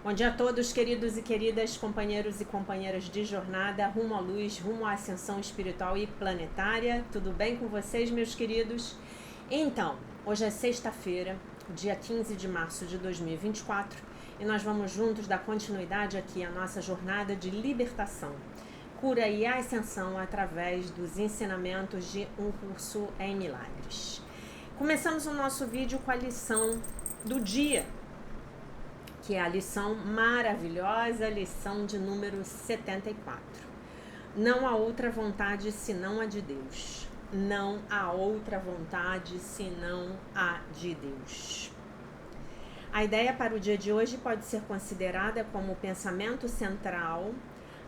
Bom dia a todos, queridos e queridas, companheiros e companheiras de jornada, rumo à luz, rumo à ascensão espiritual e planetária. Tudo bem com vocês, meus queridos? Então, hoje é sexta-feira, dia 15 de março de 2024, e nós vamos juntos dar continuidade aqui à nossa jornada de libertação, cura e ascensão através dos ensinamentos de Um Curso em Milagres. Começamos o nosso vídeo com a lição do dia, que é a lição maravilhosa, lição de número 74. Não há outra vontade senão a de Deus. Não há outra vontade senão a de Deus. A ideia para o dia de hoje pode ser considerada como o pensamento central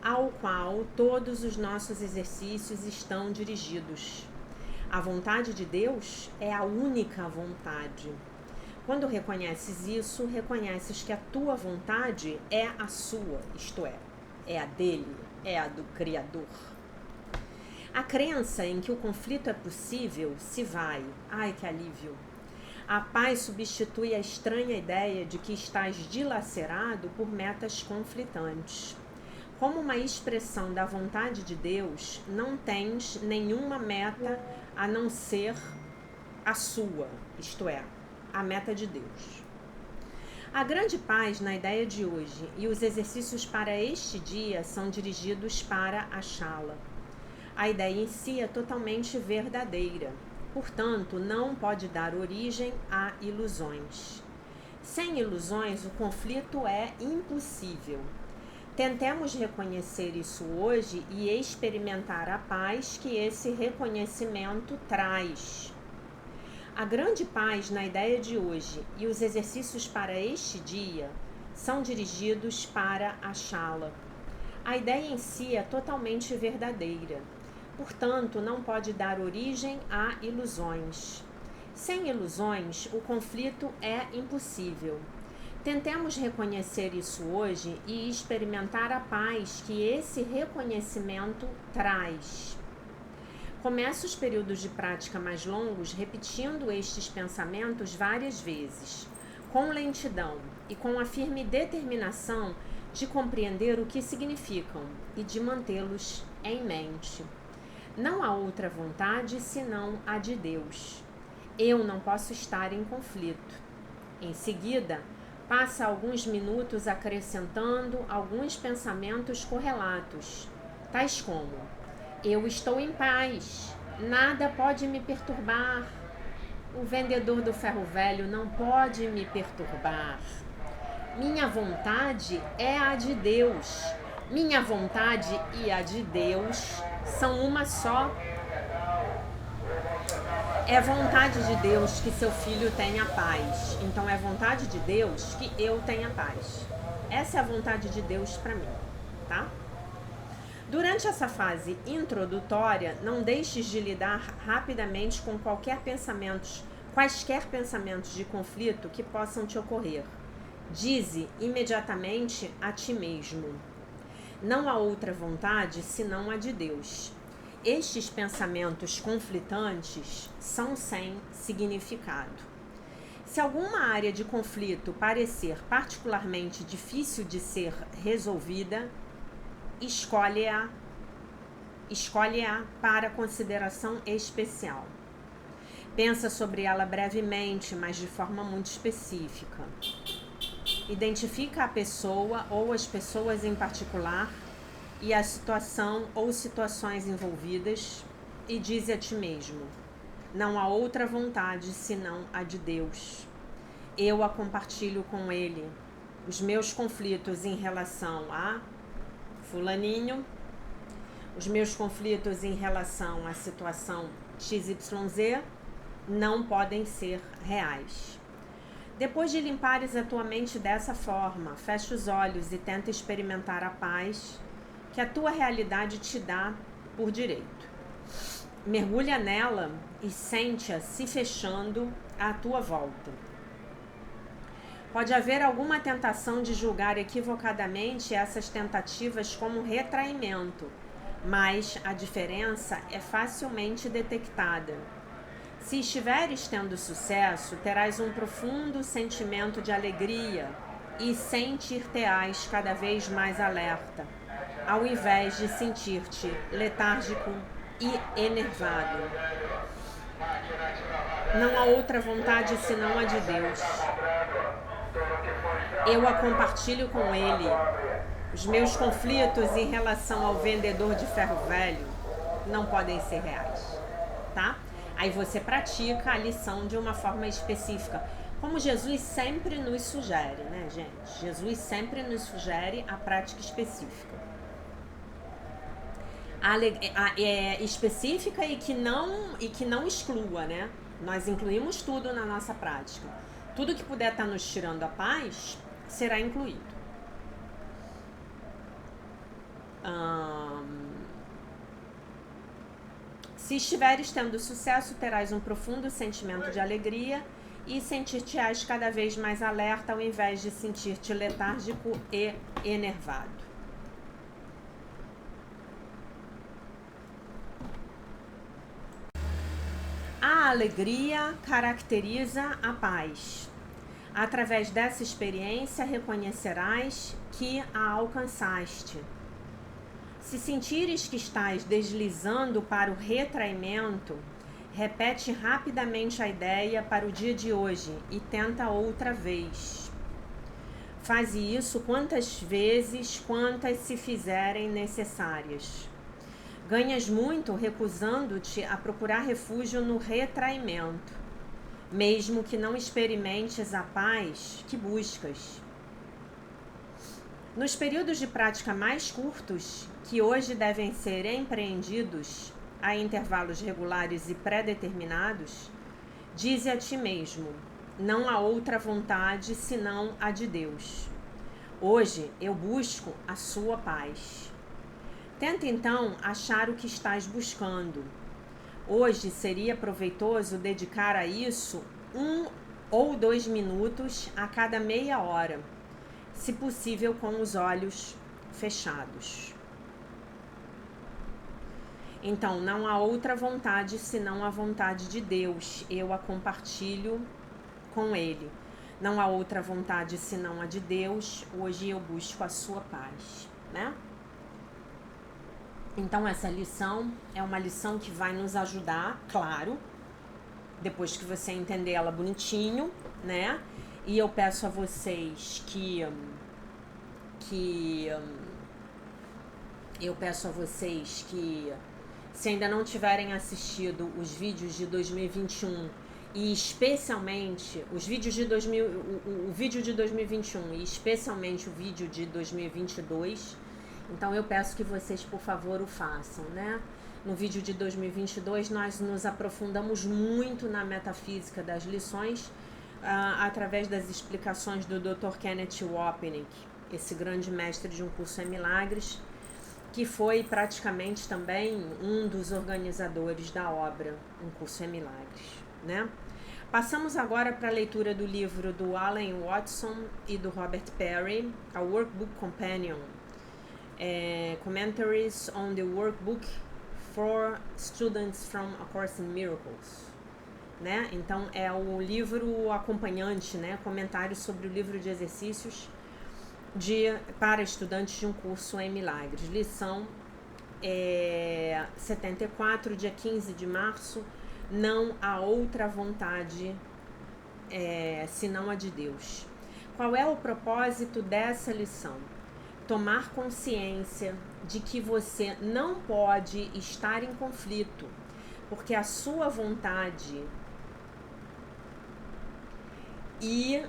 ao qual todos os nossos exercícios estão dirigidos. A vontade de Deus é a única vontade. Quando reconheces isso, reconheces que a tua vontade é a sua, isto é a dele, é a do Criador. A crença em que o conflito é possível se vai. Ai, que alívio! A paz substitui a estranha ideia de que estás dilacerado por metas conflitantes. Como uma expressão da vontade de Deus, não tens nenhuma meta a não ser a sua, isto é, a meta de Deus. A grande paz na ideia de hoje e os exercícios para este dia são dirigidos para achá-la. A ideia em si é totalmente verdadeira, portanto, não pode dar origem a ilusões. Sem ilusões, o conflito é impossível. Tentemos reconhecer isso hoje e experimentar a paz que esse reconhecimento traz. A grande paz na ideia de hoje e os exercícios para este dia são dirigidos para achá-la. A ideia em si é totalmente verdadeira, portanto, não pode dar origem a ilusões. Sem ilusões, o conflito é impossível. Tentemos reconhecer isso hoje e experimentar a paz que esse reconhecimento traz. Comece os períodos de prática mais longos repetindo estes pensamentos várias vezes, com lentidão e com a firme determinação de compreender o que significam e de mantê-los em mente. Não há outra vontade senão a de Deus. Eu não posso estar em conflito. Em seguida, passa alguns minutos acrescentando alguns pensamentos correlatos, tais como: eu estou em paz, nada pode me perturbar. O vendedor do ferro velho não pode me perturbar. Minha vontade é a de Deus. Minha vontade e a de Deus são uma só. É vontade de Deus que seu filho tenha paz. Então é vontade de Deus que eu tenha paz. Essa é a vontade de Deus para mim, tá? Durante essa fase introdutória, não deixes de lidar rapidamente com quaisquer pensamentos de conflito que possam te ocorrer. Dize imediatamente a ti mesmo: não há outra vontade senão a de Deus. Estes pensamentos conflitantes são sem significado. Se alguma área de conflito parecer particularmente difícil de ser resolvida, escolhe-a para consideração especial. Pensa sobre ela brevemente, mas de forma muito específica. Identifica a pessoa ou as pessoas em particular e a situação ou situações envolvidas e dize a ti mesmo: não há outra vontade senão a de Deus. Eu a compartilho com Ele. Os meus conflitos em relação a fulaninho, os meus conflitos em relação à situação XYZ não podem ser reais. Depois de limpares a tua mente dessa forma, fecha os olhos e tenta experimentar a paz que a tua realidade te dá por direito. Mergulha nela e sente-a se fechando à tua volta. Pode haver alguma tentação de julgar equivocadamente essas tentativas como retraimento, mas a diferença é facilmente detectada. Se estiveres tendo sucesso, terás um profundo sentimento de alegria e sentir-te-ás cada vez mais alerta, ao invés de sentir-te letárgico e enervado. Não há outra vontade senão a de Deus. Eu a compartilho com Ele. Os meus conflitos em relação ao vendedor de ferro velho não podem ser reais, tá? Aí você pratica a lição de uma forma específica, como Jesus sempre nos sugere, né, gente? Jesus sempre nos sugere a prática específica. Específica e que não exclua, né? Nós incluímos tudo na nossa prática. Tudo que puder estar nos tirando a paz será incluído. Se estiveres tendo sucesso, terás um profundo sentimento de alegria e sentir-te-ás cada vez mais alerta ao invés de sentir-te letárgico e enervado. A alegria caracteriza a paz. Através dessa experiência, reconhecerás que a alcançaste. Se sentires que estás deslizando para o retraimento, repete rapidamente a ideia para o dia de hoje e tenta outra vez. Faze isso quantas vezes quantas se fizerem necessárias. Ganhas muito recusando-te a procurar refúgio no retraimento, mesmo que não experimentes a paz que buscas. Nos períodos de prática mais curtos, que hoje devem ser empreendidos a intervalos regulares e pré-determinados, dize a ti mesmo: não há outra vontade senão a de Deus. Hoje eu busco a sua paz. Tenta então achar o que estás buscando. Hoje seria proveitoso dedicar a isso 1 ou 2 minutos a cada meia hora, se possível com os olhos fechados. Então, não há outra vontade senão a vontade de Deus. Eu a compartilho com Ele. Não há outra vontade senão a de Deus. Hoje eu busco a sua paz, né? Então, essa lição é uma lição que vai nos ajudar, claro, depois que você entender ela bonitinho, né? E eu peço a vocês que se ainda não tiverem assistido os vídeos de 2021 e especialmente os vídeos de o vídeo de 2021 e especialmente o vídeo de 2022, então eu peço que vocês, por favor, o façam, né? No vídeo de 2022 nós nos aprofundamos muito na metafísica das lições através das explicações do Dr. Kenneth Wapnick, esse grande mestre de Um Curso em Milagres, que foi praticamente também um dos organizadores da obra Um Curso em Milagres, né? Passamos agora para a leitura do livro do Alan Watson e do Robert Perry, a Workbook Companion, Commentaries on the Workbook for Students from A Course in Miracles, né? Então é o livro acompanhante, né? Comentários sobre o livro de exercícios para estudantes de um curso em milagres. Lição 74, dia 15 de março. Não há outra vontade senão a de Deus. Qual é o propósito dessa lição? Tomar consciência de que você não pode estar em conflito, porque a sua vontade e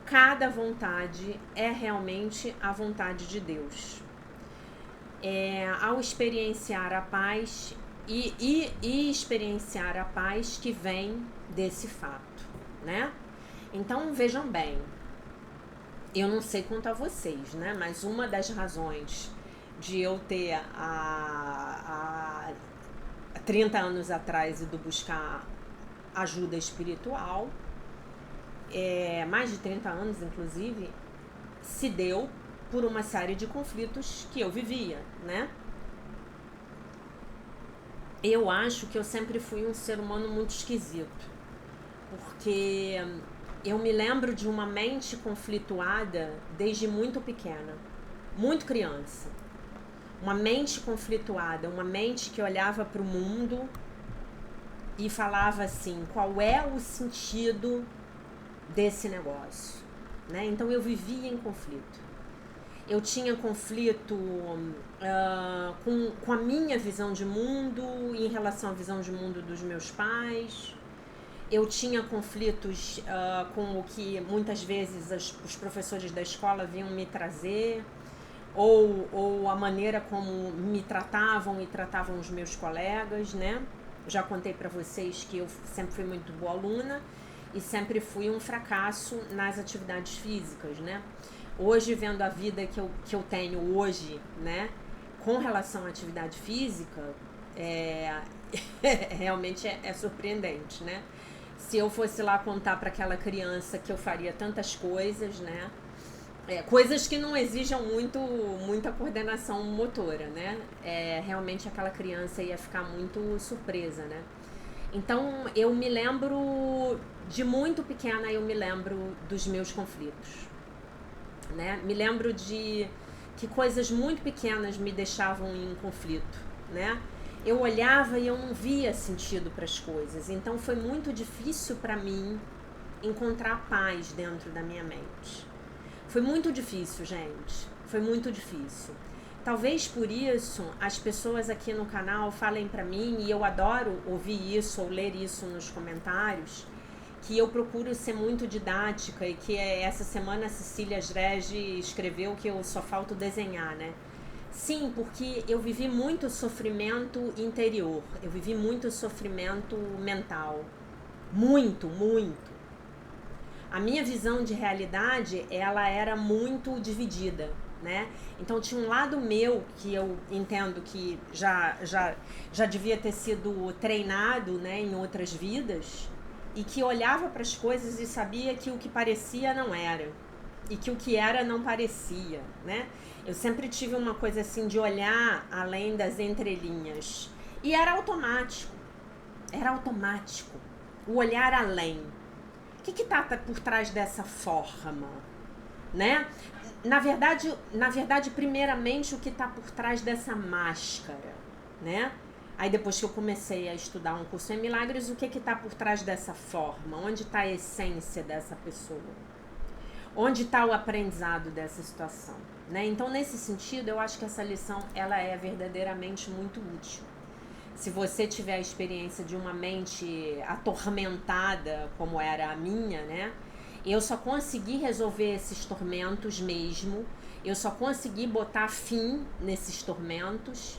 cada vontade é realmente a vontade de Deus. Ao experienciar a paz e experienciar a paz que vem desse fato, né? Então vejam bem, eu não sei quanto a vocês, né? Mas uma das razões de eu ter há 30 anos atrás ido buscar ajuda espiritual, mais de 30 anos inclusive, se deu por uma série de conflitos que eu vivia, né? Eu acho que eu sempre fui um ser humano muito esquisito, porque eu me lembro de uma mente conflituada desde muito pequena, muito criança. Uma mente conflituada, uma mente que olhava para o mundo e falava assim, qual é o sentido desse negócio, né? Então eu vivia em conflito. Eu tinha conflito com a minha visão de mundo em relação à visão de mundo dos meus pais. Eu tinha conflitos com o que muitas vezes os professores da escola vinham me trazer, ou a maneira como me tratavam e tratavam os meus colegas, né? Já contei para vocês que eu sempre fui muito boa aluna e sempre fui um fracasso nas atividades físicas, né? Hoje, vendo a vida que eu tenho hoje, né, com relação à atividade física, realmente é surpreendente, né? Se eu fosse lá contar para aquela criança que eu faria tantas coisas, né? Coisas que não exijam muita coordenação motora, né? Realmente aquela criança ia ficar muito surpresa, né? Então, eu me lembro, de muito pequena, eu me lembro dos meus conflitos, né? Me lembro de que coisas muito pequenas me deixavam em conflito, né? Eu olhava e eu não via sentido para as coisas, então foi muito difícil para mim encontrar paz dentro da minha mente. Foi muito difícil, gente, foi muito difícil. Talvez por isso as pessoas aqui no canal falem para mim, e eu adoro ouvir isso ou ler isso nos comentários, que eu procuro ser muito didática e que essa semana a Cecília Sregi escreveu que eu só falto desenhar, né? Sim, porque eu vivi muito sofrimento interior, eu vivi muito sofrimento mental, muito, muito. A minha visão de realidade, ela era muito dividida, né? Então tinha um lado meu que eu entendo que já devia ter sido treinado, né, em outras vidas, e que olhava para as coisas e sabia que o que parecia não era, e que o que era não parecia, né? Eu sempre tive uma coisa assim de olhar além das entrelinhas, e era automático, o olhar além. O que está por trás dessa forma, né? Na verdade, primeiramente, o que está por trás dessa máscara, né? Aí depois que eu comecei a estudar um curso em milagres, o que está por trás dessa forma? Onde está a essência dessa pessoa? Onde está o aprendizado dessa situação, né? Então, nesse sentido, eu acho que essa lição ela é verdadeiramente muito útil. Se você tiver a experiência de uma mente atormentada, como era a minha, né? Eu só consegui resolver esses tormentos mesmo. Eu só consegui botar fim nesses tormentos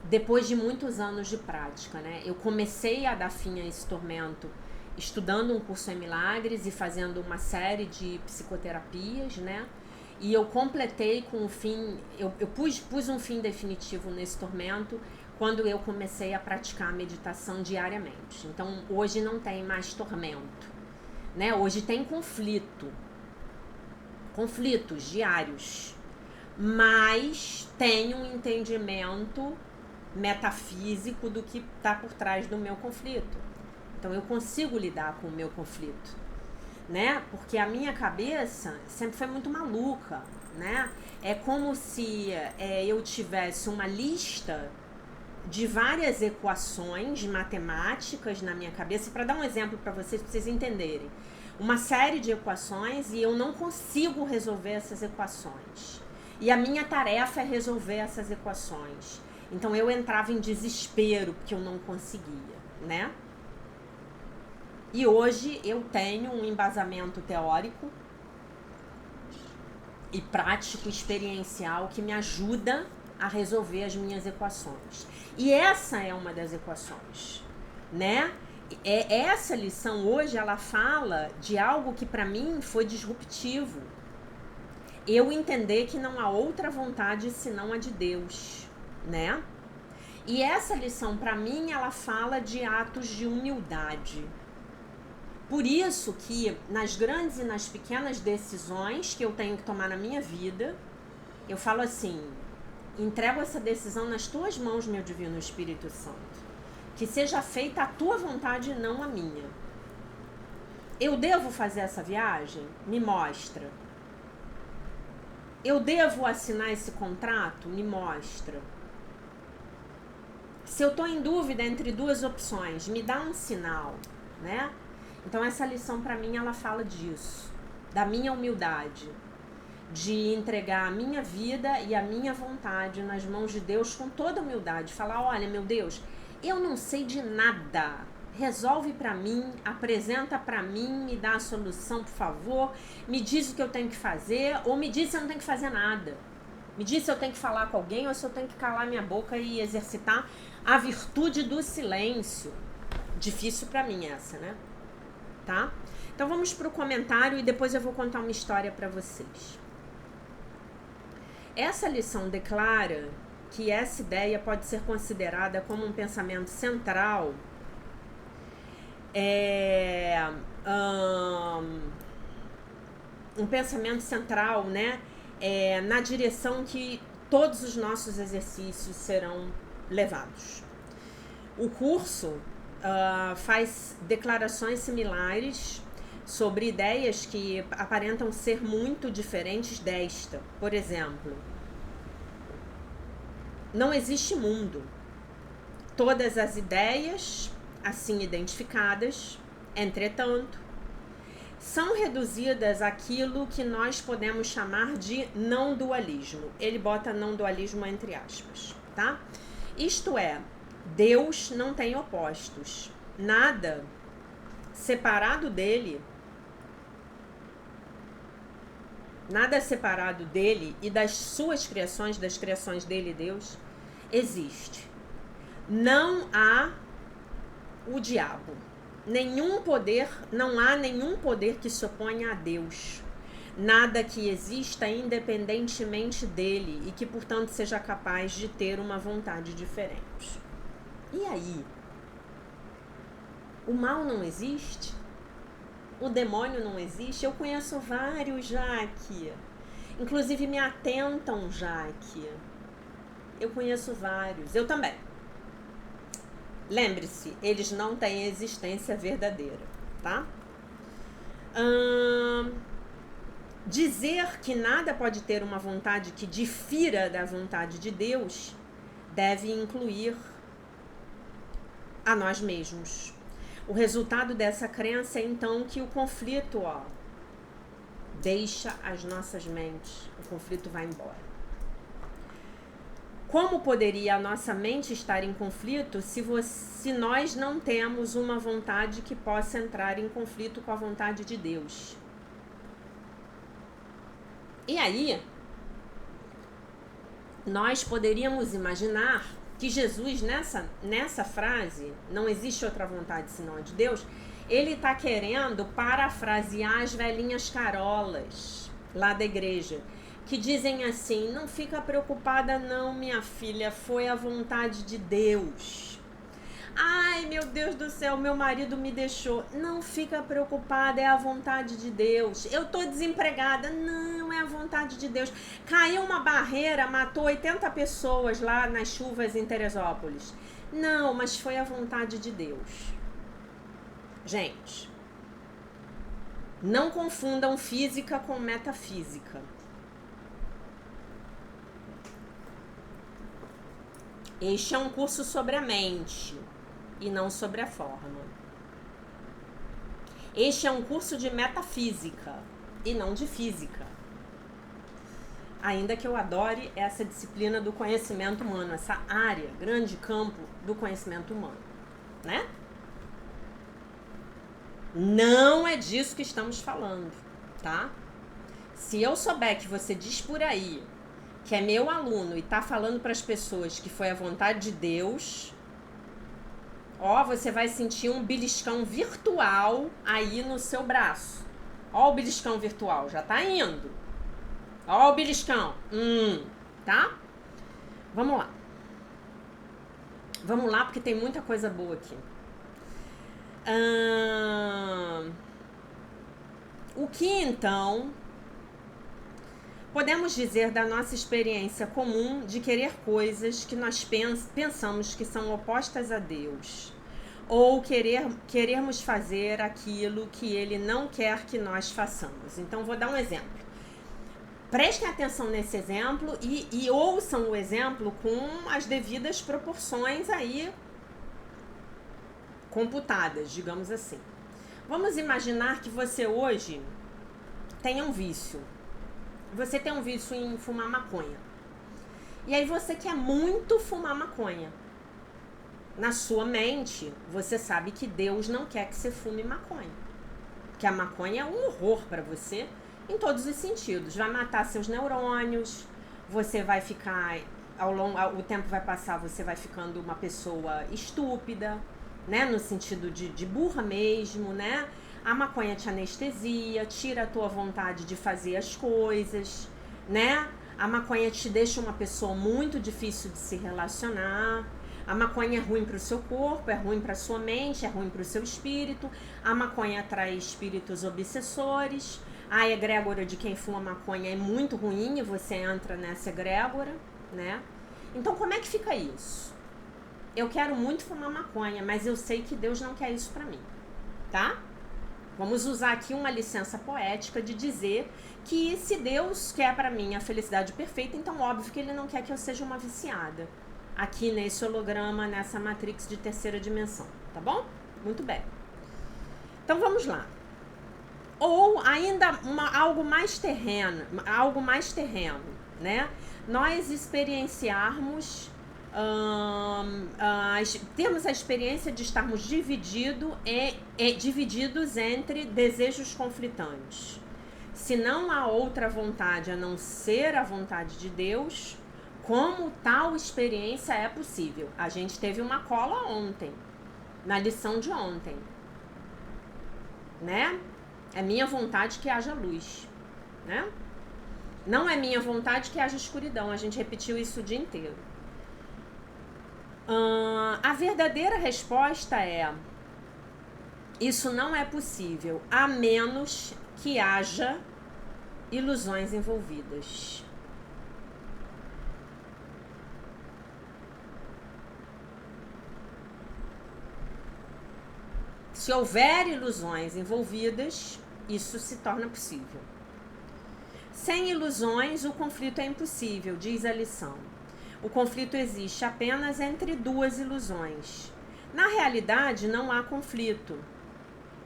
depois de muitos anos de prática, né? Eu comecei a dar fim a esse tormento estudando um curso em milagres e fazendo uma série de psicoterapias, né? E eu completei com o fim, eu pus um fim definitivo nesse tormento quando eu comecei a praticar a meditação diariamente. Então, hoje não tem mais tormento, né? Hoje tem conflitos diários, mas tem um entendimento metafísico do que está por trás do meu conflito. Então, eu consigo lidar com o meu conflito, né? Porque a minha cabeça sempre foi muito maluca, né? É como se eu tivesse uma lista de várias equações matemáticas na minha cabeça. Para dar um exemplo para vocês entenderem, uma série de equações e eu não consigo resolver essas equações. E a minha tarefa é resolver essas equações. Então eu entrava em desespero porque eu não conseguia, né? E hoje eu tenho um embasamento teórico e prático, experiencial, que me ajuda a resolver as minhas equações. E essa é uma das equações, né? Essa lição hoje, ela fala de algo que para mim foi disruptivo. Eu entender que não há outra vontade senão a de Deus, né? E essa lição, para mim, ela fala de atos de humildade. Por isso que nas grandes e nas pequenas decisões que eu tenho que tomar na minha vida, eu falo assim: entrego essa decisão nas tuas mãos, meu divino Espírito Santo. Que seja feita a tua vontade e não a minha. Eu devo fazer essa viagem? Me mostra. Eu devo assinar esse contrato? Me mostra. Se eu estou em dúvida entre duas opções, me dá um sinal, né? Então essa lição para mim, ela fala disso, da minha humildade, de entregar a minha vida e a minha vontade nas mãos de Deus com toda humildade. Falar, olha, meu Deus, eu não sei de nada. Resolve para mim, apresenta para mim, me dá a solução, por favor. Me diz o que eu tenho que fazer, ou me diz se eu não tenho que fazer nada. Me diz se eu tenho que falar com alguém ou se eu tenho que calar minha boca e exercitar a virtude do silêncio. Difícil para mim essa, né? Tá? Então vamos pro comentário e depois eu vou contar uma história para vocês. Essa lição declara que essa ideia pode ser considerada como um pensamento central um pensamento central, né? Na direção que todos os nossos exercícios serão levados. O curso faz declarações similares sobre ideias que aparentam ser muito diferentes desta. Por exemplo, não existe mundo. Todas as ideias assim identificadas, entretanto, são reduzidas àquilo que nós podemos chamar de não dualismo. Ele bota não dualismo entre aspas, tá? Isto é, Deus não tem opostos. Nada separado dele, e das suas criações, das criações dele, Deus, existe. Não há o diabo. Não há nenhum poder que se oponha a Deus. Nada que exista independentemente dele e que, portanto, seja capaz de ter uma vontade diferente. E aí? O mal não existe? O demônio não existe? Eu conheço vários já aqui. Inclusive me atentam já aqui. Eu conheço vários. Eu também. Lembre-se, eles não têm existência verdadeira, tá? Dizer que nada pode ter uma vontade que difira da vontade de Deus deve incluir a nós mesmos. O resultado dessa crença é então que o conflito, deixa as nossas mentes, o conflito vai embora. Como poderia a nossa mente estar em conflito se nós não temos uma vontade que possa entrar em conflito com a vontade de Deus? E aí, nós poderíamos imaginar que Jesus, nessa frase, não existe outra vontade senão a de Deus, ele está querendo parafrasear as velhinhas carolas lá da igreja, que dizem assim, não fica preocupada não, minha filha, foi a vontade de Deus. Ai, meu Deus do céu, meu marido me deixou. Não fica preocupada, é a vontade de Deus. Eu tô desempregada. Não, é a vontade de Deus. Caiu uma barreira, matou 80 pessoas lá nas chuvas em Teresópolis. Não, mas foi a vontade de Deus. Gente, não confundam física com metafísica. Este é um curso sobre a mente e não sobre a forma. Este é um curso de metafísica e não de física. Ainda que eu adore essa disciplina do conhecimento humano, essa área, grande campo do conhecimento humano, né? Não é disso que estamos falando, tá? Se eu souber que você diz por aí que é meu aluno e tá falando para as pessoas que foi a vontade de Deus, você vai sentir um beliscão virtual aí no seu braço. O beliscão virtual, já tá indo. O beliscão. Tá? Vamos lá. Vamos lá, porque tem muita coisa boa aqui. O que então podemos dizer da nossa experiência comum de querer coisas que nós pensamos que são opostas a Deus? ou querermos fazer aquilo que ele não quer que nós façamos. Então, vou dar um exemplo. Prestem atenção nesse exemplo e ouçam o exemplo com as devidas proporções aí computadas, digamos assim. Vamos imaginar que você hoje tenha um vício. Você tem um vício em fumar maconha. E aí você quer muito fumar maconha. Na sua mente, você sabe que Deus não quer que você fume maconha. Que a maconha é um horror para você em todos os sentidos. Vai matar seus neurônios, você vai ficar, o tempo vai passar, você vai ficando uma pessoa estúpida, né? No sentido de burra mesmo, né? A maconha te anestesia, tira a tua vontade de fazer as coisas, né? A maconha te deixa uma pessoa muito difícil de se relacionar. A maconha é ruim para o seu corpo, é ruim para a sua mente, é ruim para o seu espírito. A maconha atrai espíritos obsessores. A egrégora de quem fuma maconha é muito ruim e você entra nessa egrégora, né? Então, como é que fica isso? Eu quero muito fumar maconha, mas eu sei que Deus não quer isso para mim, tá? Vamos usar aqui uma licença poética de dizer que se Deus quer para mim a felicidade perfeita, então óbvio que ele não quer que eu seja uma viciada aqui nesse holograma, nessa matrix de terceira dimensão, tá bom? Muito bem. Então vamos lá. Ou ainda algo mais terreno, né? Nós experienciarmos, temos a experiência de estarmos divididos entre desejos conflitantes. Se não há outra vontade a não ser a vontade de Deus, como tal experiência é possível? A gente teve uma cola ontem, na lição de ontem, né? É minha vontade que haja luz, né? Não é minha vontade que haja escuridão. A gente repetiu isso o dia inteiro. A verdadeira resposta é: isso não é possível, a menos que haja ilusões envolvidas. Se houver ilusões envolvidas, isso se torna possível. Sem ilusões, o conflito é impossível, diz a lição. O conflito existe apenas entre duas ilusões. Na realidade, não há conflito.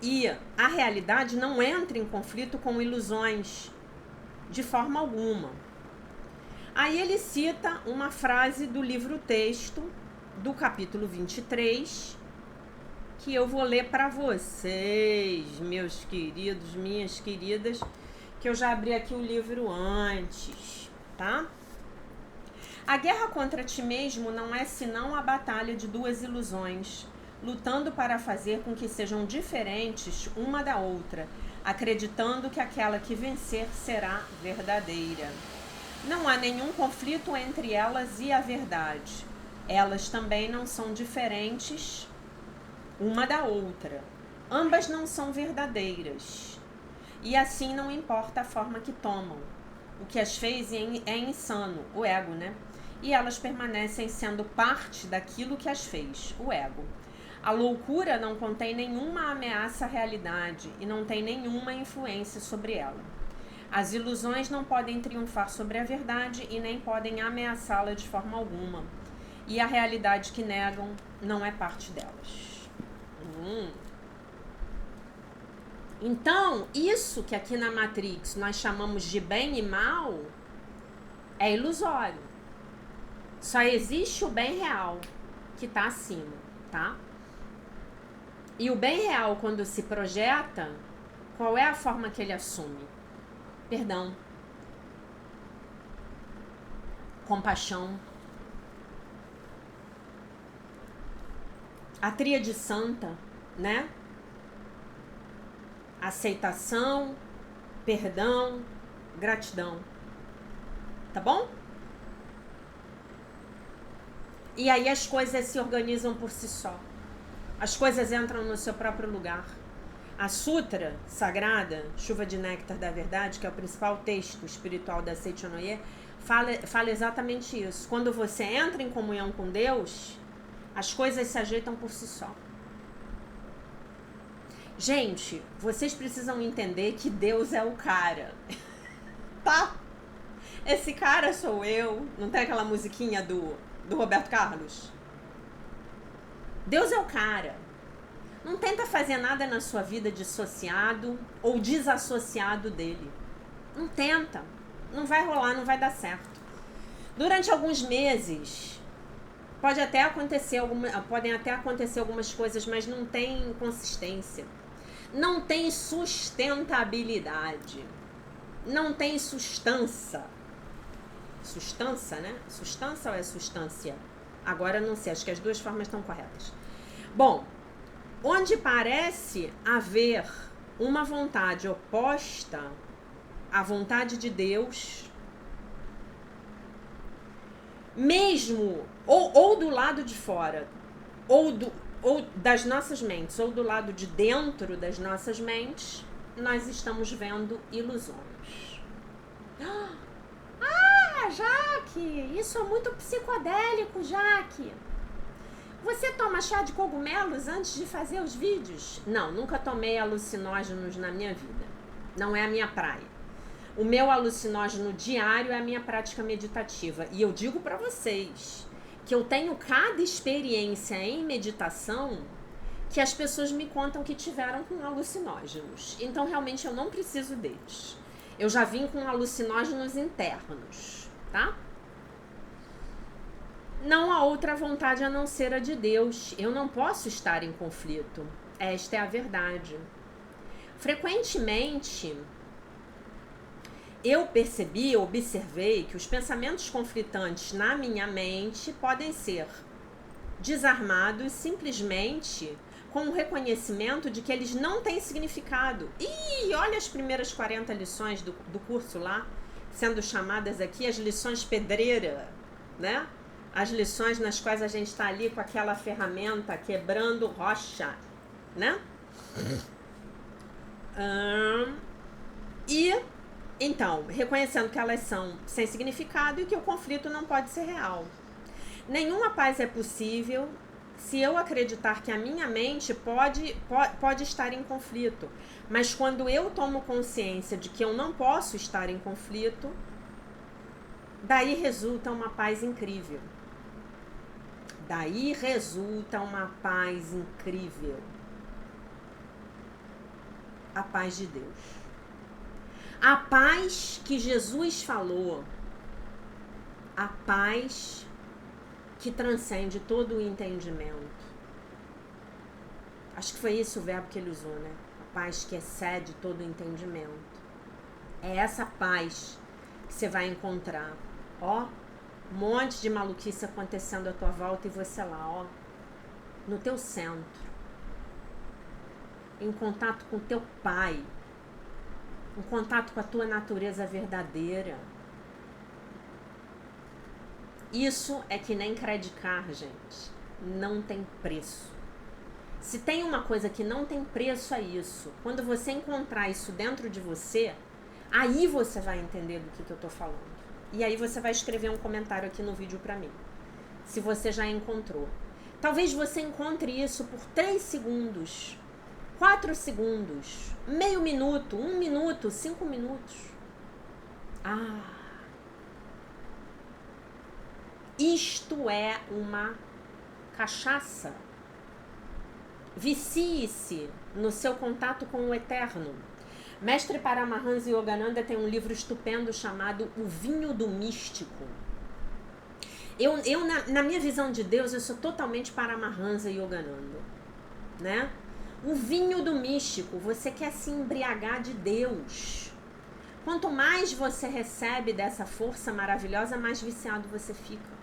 E a realidade não entra em conflito com ilusões, de forma alguma. Aí ele cita uma frase do livro-texto, do capítulo 23, que eu vou ler para vocês, meus queridos, minhas queridas, que eu já abri aqui o livro antes, tá? A guerra contra ti mesmo não é senão a batalha de duas ilusões, lutando para fazer com que sejam diferentes uma da outra, acreditando que aquela que vencer será verdadeira. Não há nenhum conflito entre elas e a verdade. Elas também não são diferentes uma da outra. Ambas não são verdadeiras. E assim não importa a forma que tomam. O que as fez é insano, o ego, né? E elas permanecem sendo parte daquilo que as fez, o ego. A loucura não contém nenhuma ameaça à realidade e não tem nenhuma influência sobre ela. As ilusões não podem triunfar sobre a verdade e nem podem ameaçá-la de forma alguma. E a realidade que negam não é parte delas. Então, isso que aqui na Matrix nós chamamos de bem e mal é ilusório. Só existe o bem real, que está acima, tá? E o bem real, quando se projeta, qual é a forma que ele assume? Perdão, compaixão, a tríade santa, né? Aceitação, perdão, gratidão. Tá bom? E aí as coisas se organizam por si só. As coisas entram no seu próprio lugar. A Sutra Sagrada, Chuva de Néctar da Verdade, que é o principal texto espiritual da Seichonoye, fala exatamente isso. Quando você entra em comunhão com Deus, as coisas se ajeitam por si só. Gente, vocês precisam entender que Deus é o cara. Tá? Esse cara sou eu. Não tem aquela musiquinha do Roberto Carlos? Deus é o cara. Não tenta fazer nada na sua vida dissociado ou desassociado dele. Não tenta. Não vai rolar, não vai dar certo. Durante alguns meses, podem até acontecer algumas coisas, mas não tem consistência. Não tem sustentabilidade. Não tem sustância. Sustância, né? Sustância ou é substância? Agora não sei, acho que as duas formas estão corretas. Bom, onde parece haver uma vontade oposta à vontade de Deus, mesmo ou do lado de fora, ou das nossas mentes, ou do lado de dentro das nossas mentes, nós estamos vendo ilusões. Jaque, isso é muito psicodélico, Jaque. Você toma chá de cogumelos antes de fazer os vídeos? Não, nunca tomei alucinógenos na minha vida. Não é a minha praia. O meu alucinógeno diário é a minha prática meditativa. E eu digo para vocês que eu tenho cada experiência em meditação que as pessoas me contam que tiveram com alucinógenos. Então, realmente, eu não preciso deles. Eu já vim com alucinógenos internos, tá? Não há outra vontade a não ser a de Deus. Eu não posso estar em conflito. Esta é a verdade. Frequentemente, eu observei que os pensamentos conflitantes na minha mente podem ser desarmados simplesmente com o reconhecimento de que eles não têm significado. E olha as primeiras 40 lições do curso lá, sendo chamadas aqui as lições pedreira, né? As lições nas quais a gente está ali com aquela ferramenta quebrando rocha, né? E, então, reconhecendo que elas são sem significado e que o conflito não pode ser real. Nenhuma paz é possível se eu acreditar que a minha mente pode estar em conflito. Mas quando eu tomo consciência de que eu não posso estar em conflito, daí resulta uma paz incrível. Daí resulta uma paz incrível. A paz de Deus. A paz que Jesus falou. A paz que transcende todo o entendimento. Acho que foi esse o verbo que ele usou, né? A paz que excede todo o entendimento. É essa paz que você vai encontrar. Ó, um monte de maluquice acontecendo à tua volta e você lá, ó, no teu centro, em contato com teu Pai, em contato com a tua natureza verdadeira. Isso é que nem credicar, gente. Não tem preço. Se tem uma coisa que não tem preço, é isso. Quando você encontrar isso dentro de você, aí você vai entender do que eu tô falando. E aí você vai escrever um comentário aqui no vídeo pra mim, se você já encontrou. Talvez você encontre isso por 3 segundos, 4 segundos, meio minuto, 1 minuto, 5 minutos. Isto é uma cachaça. Vicie-se no seu contato com o Eterno. Mestre Paramahansa Yogananda tem um livro estupendo chamado O Vinho do Místico. Na minha visão de Deus, eu sou totalmente Paramahansa Yogananda, né? O vinho do místico, você quer se embriagar de Deus. Quanto mais você recebe dessa força maravilhosa, mais viciado você fica.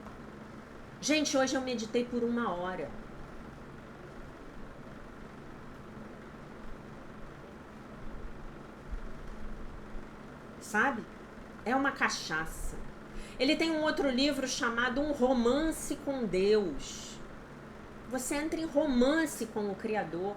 Gente, hoje eu meditei por 1 hora. Sabe? É uma cachaça. Ele tem um outro livro chamado Um Romance com Deus. Você entra em romance com o Criador.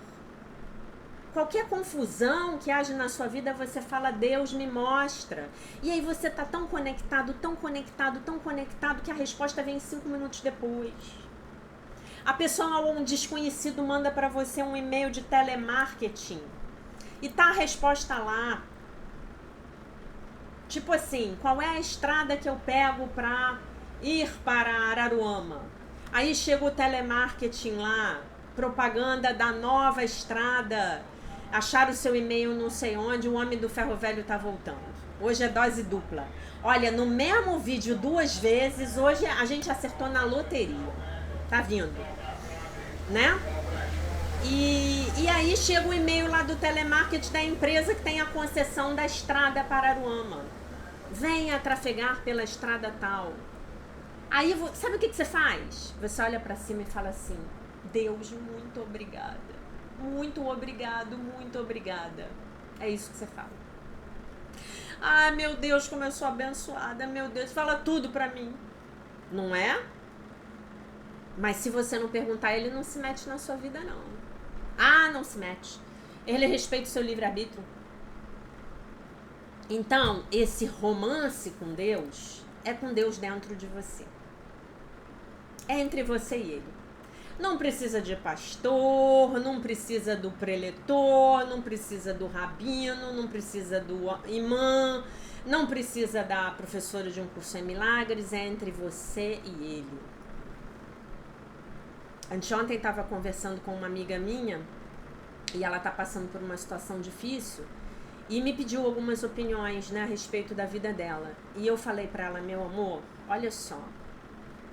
Qualquer confusão que haja na sua vida, você fala, Deus me mostra. E aí você está tão conectado, tão conectado, tão conectado, que a resposta vem 5 minutos depois. A pessoa ou um desconhecido manda para você um e-mail de telemarketing e tá a resposta lá. Tipo assim, qual é a estrada que eu pego para ir para Araruama? Aí chega o telemarketing lá, propaganda da nova estrada. Acharam o seu e-mail não sei onde, o homem do ferro velho tá voltando. Hoje é dose dupla. Olha, no mesmo vídeo 2 vezes, hoje a gente acertou na loteria. Tá vindo, né? E aí chega o e-mail lá do telemarketing da empresa que tem a concessão da estrada para Araruama. Venha trafegar pela estrada tal. Aí, sabe o que você faz? Você olha pra cima e fala assim: Deus, muito obrigada. Muito obrigado, muito obrigada. É isso que você fala. Ai, meu Deus, como eu sou abençoada. Meu Deus, fala tudo pra mim. Não é? Mas se você não perguntar, ele não se mete na sua vida, não. Ah, não se mete. Ele respeita o seu livre-arbítrio. Então, esse romance com Deus é com Deus dentro de você. É entre você e ele. Não precisa de pastor, não precisa do preletor, não precisa do rabino, não precisa do imã, não precisa da professora de um curso em milagres, é entre você e ele. Anteontem estava conversando com uma amiga minha e ela está passando por uma situação difícil e me pediu algumas opiniões, né, a respeito da vida dela. E eu falei para ela: meu amor, olha só,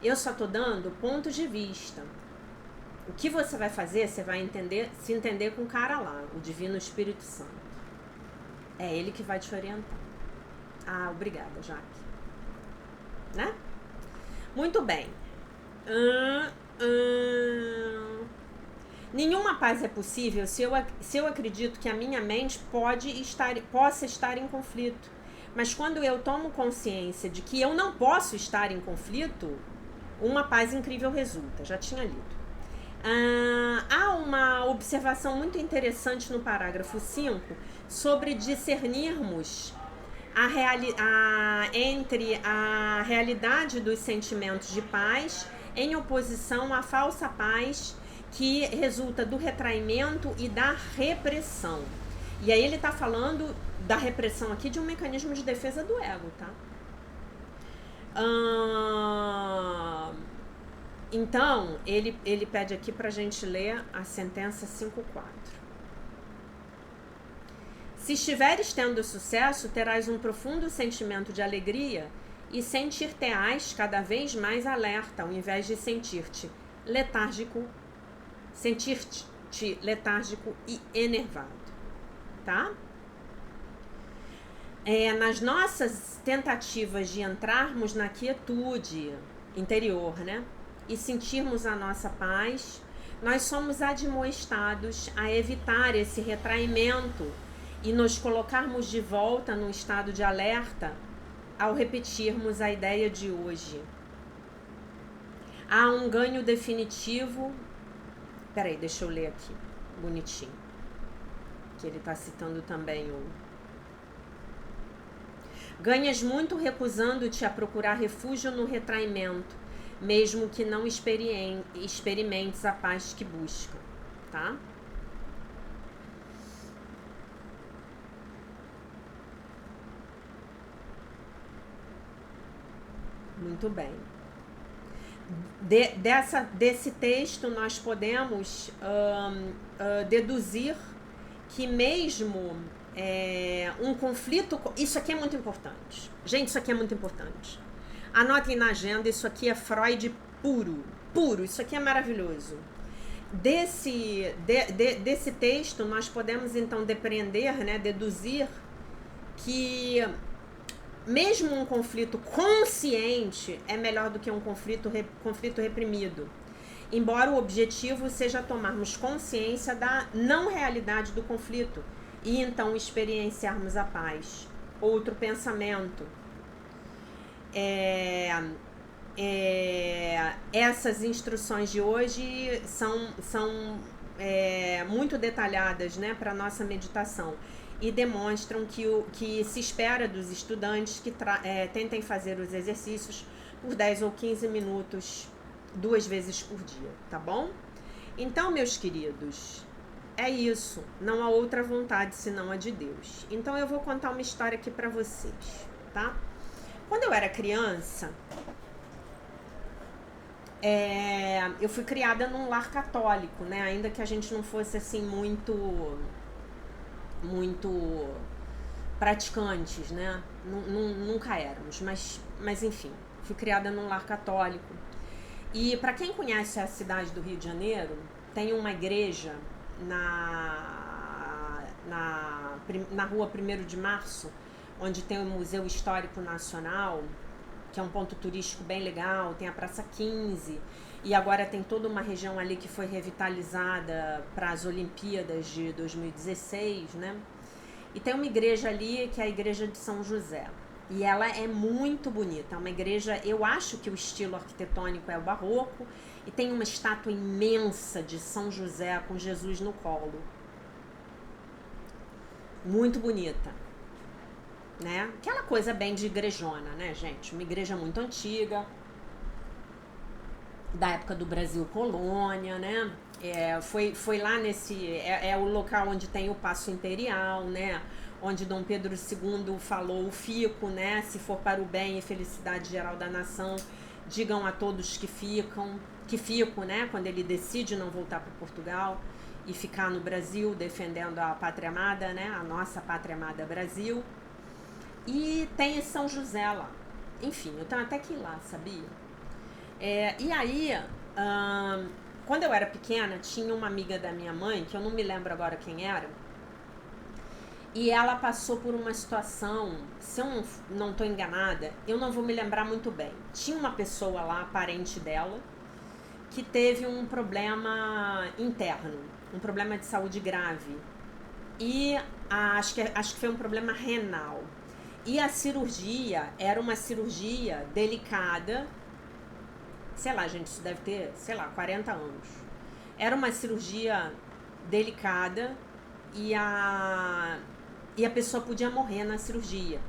eu só tô dando pontos de vista. O que você vai fazer, você vai se entender com o cara lá, o Divino Espírito Santo. É ele que vai te orientar. Ah, obrigada, Jaque. Né? Muito bem. Nenhuma paz é possível se eu acredito que a minha mente possa estar em conflito. Mas quando eu tomo consciência de que eu não posso estar em conflito, uma paz incrível resulta. Já tinha lido. Há uma observação muito interessante no parágrafo 5 sobre discernirmos entre a realidade dos sentimentos de paz em oposição à falsa paz que resulta do retraimento e da repressão. E aí ele está falando da repressão aqui de um mecanismo de defesa do ego, tá? Então, ele pede aqui pra gente ler a sentença 5.4. Se estiveres tendo sucesso, terás um profundo sentimento de alegria e sentir-te-ás cada vez mais alerta, ao invés de sentir-te letárgico e enervado, tá? Nas nossas tentativas de entrarmos na quietude interior, né, e sentirmos a nossa paz, nós somos admoestados a evitar esse retraimento e nos colocarmos de volta num estado de alerta ao repetirmos a ideia de hoje. Há um ganho definitivo. Peraí, deixa eu ler aqui, bonitinho, que ele está citando também o... Ganhas muito recusando-te a procurar refúgio no retraimento, mesmo que não experimentes a paz que busca, tá? Muito bem. Desse texto nós podemos deduzir que mesmo um conflito... Isso aqui é muito importante. Gente, isso aqui é muito importante. Anotem na agenda, isso aqui é Freud puro. Puro, isso aqui é maravilhoso. Desse texto nós podemos então depreender, né, deduzir que mesmo um conflito consciente é melhor do que um conflito reprimido. Embora o objetivo seja tomarmos consciência da não realidade do conflito e então experienciarmos a paz. Outro pensamento. Essas instruções de hoje são muito detalhadas, né, para a nossa meditação e demonstram que se espera dos estudantes que tentem fazer os exercícios por 10 ou 15 minutos 2 vezes por dia, tá bom? Então, meus queridos, é isso. Não há outra vontade senão a de Deus. Então, eu vou contar uma história aqui pra vocês, tá? Quando eu era criança, eu fui criada num lar católico, né? Ainda que a gente não fosse assim muito praticantes, né? Nunca éramos, mas enfim, fui criada num lar católico. E para quem conhece a cidade do Rio de Janeiro, tem uma igreja na rua 1º de Março, onde tem o Museu Histórico Nacional, que é um ponto turístico bem legal, tem a Praça 15, e agora tem toda uma região ali que foi revitalizada para as Olimpíadas de 2016, né? E tem uma igreja ali que é a Igreja de São José. E ela é muito bonita. É uma igreja, eu acho que o estilo arquitetônico é o barroco. E tem uma estátua imensa de São José com Jesus no colo. Muito bonita. Né? Aquela coisa bem de igrejona, né, gente? Uma igreja muito antiga. Da época do Brasil Colônia, né? Foi lá nesse... É o local onde tem o Paço Imperial, né? Onde Dom Pedro II falou o fico, né? Se for para o bem e felicidade geral da nação, digam a todos que ficam, né? Quando ele decide não voltar para Portugal e ficar no Brasil defendendo a pátria amada, né? A nossa pátria amada Brasil. E tem esse São José lá. Enfim, eu tenho até que ir lá, sabia? E aí, quando eu era pequena, tinha uma amiga da minha mãe, que eu não me lembro agora quem era, e ela passou por uma situação, se eu não estou enganada, eu não vou me lembrar muito bem. Tinha uma pessoa lá, parente dela, que teve um problema interno, um problema de saúde grave. E acho que foi um problema renal. E a cirurgia era uma cirurgia delicada. Sei lá, gente, isso deve ter, 40 anos. Era uma cirurgia delicada e a pessoa podia morrer na cirurgia.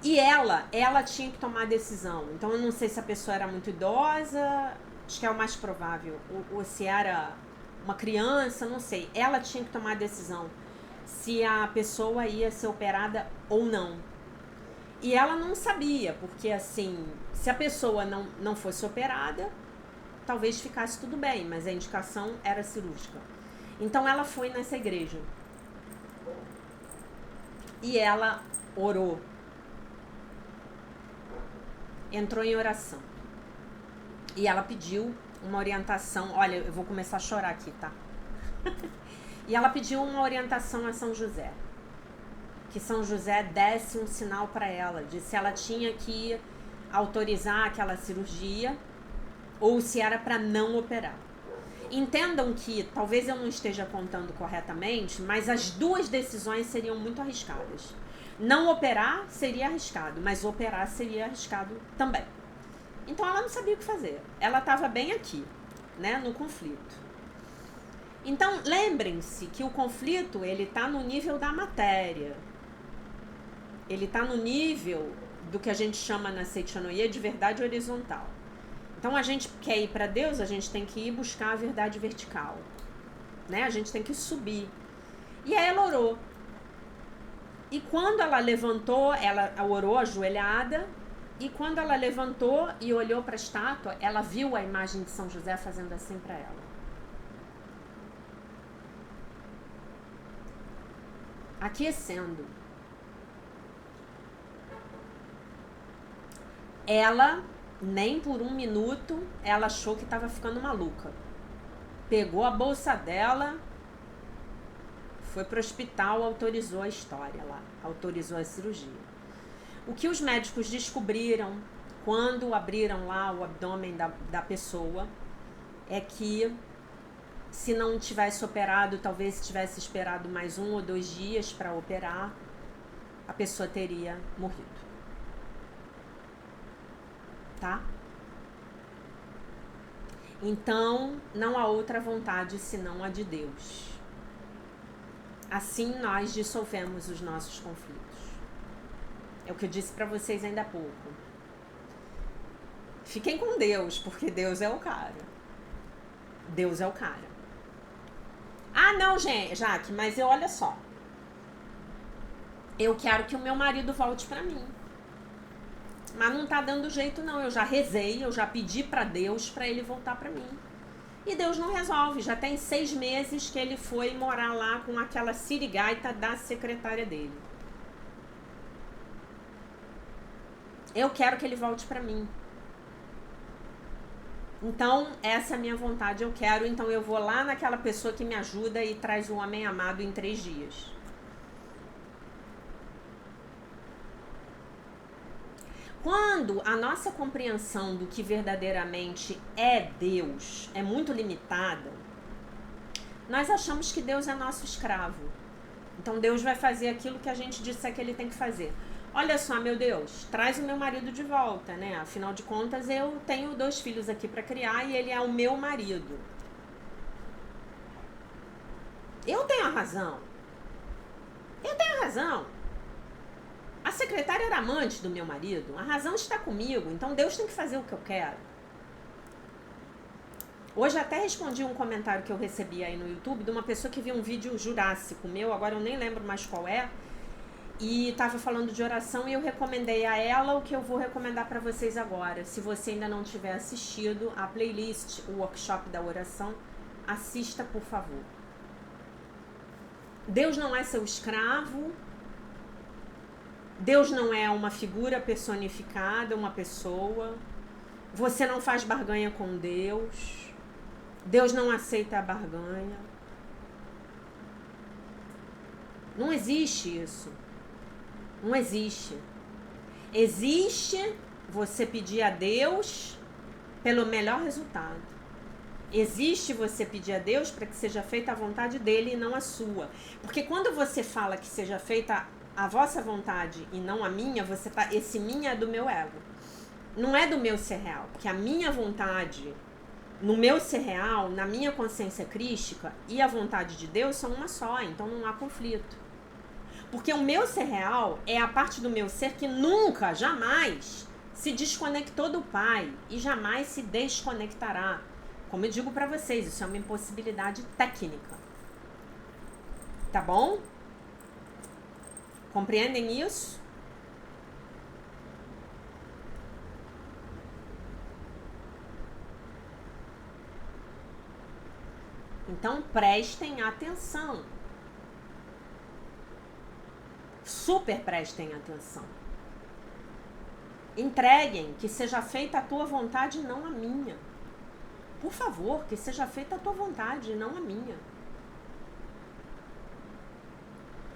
E ela tinha que tomar a decisão. Então, eu não sei se a pessoa era muito idosa, acho que é o mais provável, ou se era uma criança, não sei. Ela tinha que tomar a decisão se a pessoa ia ser operada ou não. E ela não sabia, porque assim, se a pessoa não fosse operada, talvez ficasse tudo bem, mas a indicação era cirúrgica. Então ela foi nessa igreja. E ela orou. Entrou em oração. E ela pediu uma orientação. Olha, eu vou começar a chorar aqui, tá? E ela pediu uma orientação a São José. Que São José desse um sinal para ela, de se ela tinha que autorizar aquela cirurgia ou se era para não operar. Entendam que talvez eu não esteja contando corretamente, mas as duas decisões seriam muito arriscadas. Não operar seria arriscado, mas operar seria arriscado também. Então ela não sabia o que fazer. Ela estava bem aqui, né, no conflito. Então lembrem-se que o conflito ele está no nível da matéria. Ele está no nível do que a gente chama na Seitanoia de verdade horizontal. Então, a gente quer ir para Deus, a gente tem que ir buscar a verdade vertical. Né? A gente tem que subir. E aí ela orou. E quando ela levantou, ela orou ajoelhada. E quando ela levantou e olhou para a estátua, ela viu a imagem de São José fazendo assim para ela. Aquecendo. Ela, nem por um minuto, ela achou que estava ficando maluca. Pegou a bolsa dela, foi pro hospital, autorizou a história lá, autorizou a cirurgia. O que os médicos descobriram quando abriram lá o abdômen da pessoa é que se não tivesse operado, talvez se tivesse esperado mais 1 ou 2 dias para operar, a pessoa teria morrido. Tá? Então, não há outra vontade senão a de Deus. Assim nós dissolvemos os nossos conflitos. É o que eu disse para vocês ainda há pouco. Fiquem com Deus, porque Deus é o cara. Deus é o cara. Ah, não, gente, Jaque, mas olha só. Eu quero que o meu marido volte pra mim. Mas não tá dando jeito, não. Eu já rezei, eu já pedi pra Deus pra ele voltar pra mim. E Deus não resolve. Já tem 6 meses que ele foi morar lá com aquela sirigaita da secretária dele. Eu quero que ele volte pra mim. Então, essa é a minha vontade. Eu quero, então eu vou lá naquela pessoa que me ajuda e traz o homem amado em 3 dias. Quando a nossa compreensão do que verdadeiramente é Deus é muito limitada, nós achamos que Deus é nosso escravo. Então Deus vai fazer aquilo que a gente disser que ele tem que fazer. Olha só, meu Deus, traz o meu marido de volta, né? Afinal de contas, eu tenho 2 filhos aqui para criar e ele é o meu marido. Eu tenho a razão. Eu tenho a razão. A secretária era amante do meu marido. A razão está comigo. Então Deus tem que fazer o que eu quero. Hoje até respondi um comentário que eu recebi aí no YouTube de uma pessoa que viu um vídeo jurássico meu. Agora eu nem lembro mais qual é. E estava falando de oração e eu recomendei a ela o que eu vou recomendar para vocês agora. Se você ainda não tiver assistido a playlist, o workshop da oração, assista, por favor. Deus não é seu escravo. Deus não é uma figura personificada, uma pessoa. Você não faz barganha com Deus. Deus não aceita a barganha. Não existe isso. Não existe. Existe você pedir a Deus pelo melhor resultado. Existe você pedir a Deus para que seja feita a vontade dele e não a sua. Porque quando você fala que seja feita a vossa vontade e não a minha, você tá, esse minha é do meu ego. Não é do meu ser real. Porque a minha vontade, no meu ser real, na minha consciência crística, e a vontade de Deus são uma só. Então não há conflito. Porque o meu ser real é a parte do meu ser que nunca, jamais se desconectou do Pai e jamais se desconectará. Como eu digo para vocês, isso é uma impossibilidade técnica. Tá bom? Compreendem isso? Então prestem atenção. Super prestem atenção. Entreguem, que seja feita a tua vontade e não a minha. Por favor, que seja feita a tua vontade e não a minha.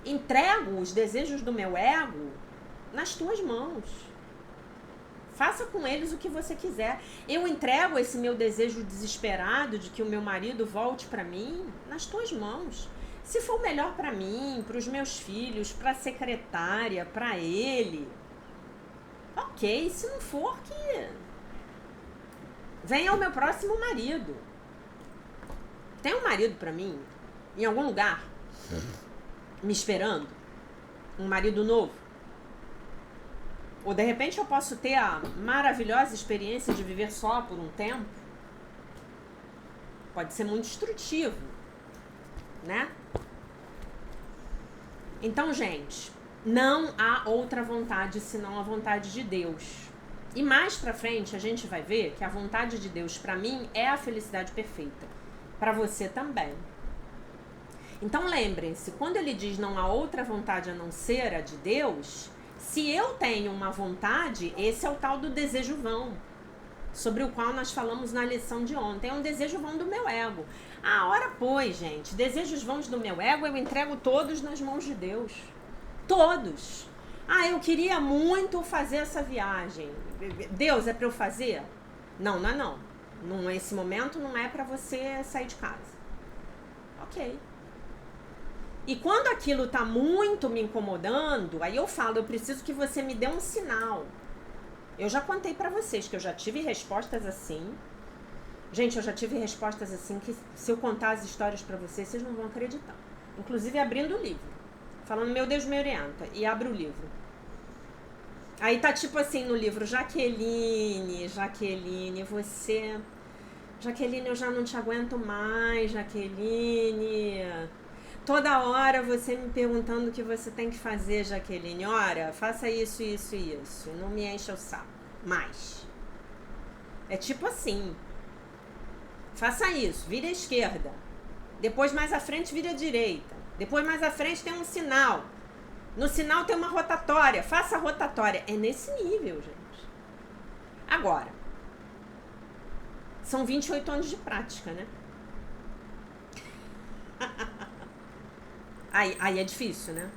Entrego os desejos do meu ego nas tuas mãos. Faça com eles o que você quiser. Eu entrego esse meu desejo desesperado de que o meu marido volte para mim nas tuas mãos. Se for melhor para mim, para os meus filhos, para a secretária, para ele, ok. Se não for, que venha o meu próximo marido. Tem um marido para mim em algum lugar me esperando? Um marido novo? Ou de repente eu posso ter a maravilhosa experiência de viver só por um tempo? Pode ser muito instrutivo, né? Então, gente, não há outra vontade senão a vontade de Deus. E mais pra frente a gente vai ver que a vontade de Deus pra mim é a felicidade perfeita. Pra você também. Então lembrem-se, quando ele diz não há outra vontade a não ser a de Deus, se eu tenho uma vontade, esse é o tal do desejo vão, sobre o qual nós falamos na lição de ontem. É um desejo vão do meu ego. Ah, ora pois, gente, desejos vãos do meu ego eu entrego todos nas mãos de Deus. Todos. Ah, eu queria muito fazer essa viagem. Deus, é para eu fazer? Não, não é não. Nesse momento não é para você sair de casa. Ok. E quando aquilo tá muito me incomodando, aí eu falo, eu preciso que você me dê um sinal. Eu já contei pra vocês que eu já tive respostas assim. Gente, eu já tive respostas assim que se eu contar as histórias pra vocês, vocês não vão acreditar. Inclusive abrindo o livro. Falando, meu Deus, me orienta. E abro o livro. Aí tá tipo assim no livro, Jaqueline, você... Jaqueline, eu já não te aguento mais, Jaqueline. Toda hora você me perguntando o que você tem que fazer, Jaqueline. Ora, faça isso, isso e isso. Não me encha o saco. Mais. É tipo assim. Faça isso, vira à esquerda. Depois mais à frente vira à direita. Depois mais à frente tem um sinal. No sinal tem uma rotatória. Faça a rotatória. É nesse nível, gente. Agora, são 28 anos de prática, né? Aí é difícil, né?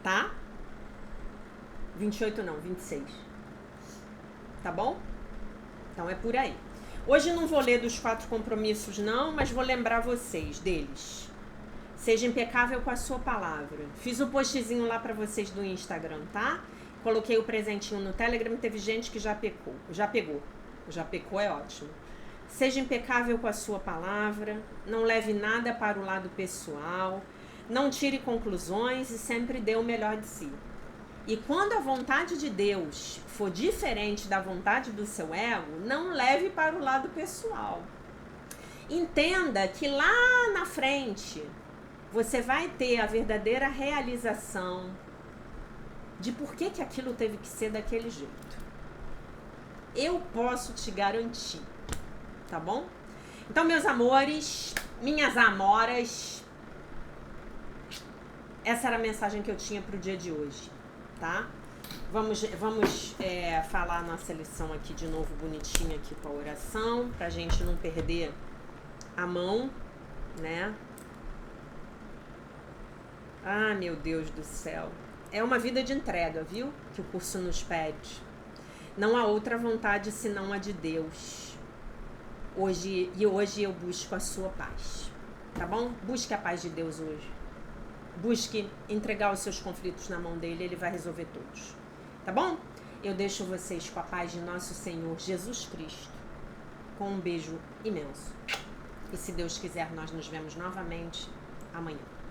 Tá? 28 não, 26. Tá bom? Então é por aí. Hoje não vou ler dos 4 compromissos não, mas vou lembrar vocês deles. Seja impecável com a sua palavra. Fiz o postzinho lá pra vocês do Instagram, tá? Coloquei o presentinho no Telegram, teve gente que já pegou. Já pecou é ótimo. Seja impecável com a sua palavra, não leve nada para o lado pessoal, não tire conclusões e sempre dê o melhor de si. E quando a vontade de Deus for diferente da vontade do seu ego, não leve para o lado pessoal. Entenda que lá na frente você vai ter a verdadeira realização de por que aquilo teve que ser daquele jeito. Eu posso te garantir, tá bom? Então, meus amores, minhas amoras, essa era a mensagem que eu tinha pro dia de hoje, tá? Vamos falar a nossa lição aqui de novo, bonitinha aqui com a oração, pra gente não perder a mão, né? Ah, meu Deus do céu. É uma vida de entrega, viu? Que o curso nos pede. Não há outra vontade senão a de Deus. Hoje eu busco a sua paz, tá bom? Busque a paz de Deus hoje. Busque entregar os seus conflitos na mão dele, ele vai resolver todos, tá bom? Eu deixo vocês com a paz de nosso Senhor Jesus Cristo, com um beijo imenso. E se Deus quiser, nós nos vemos novamente amanhã.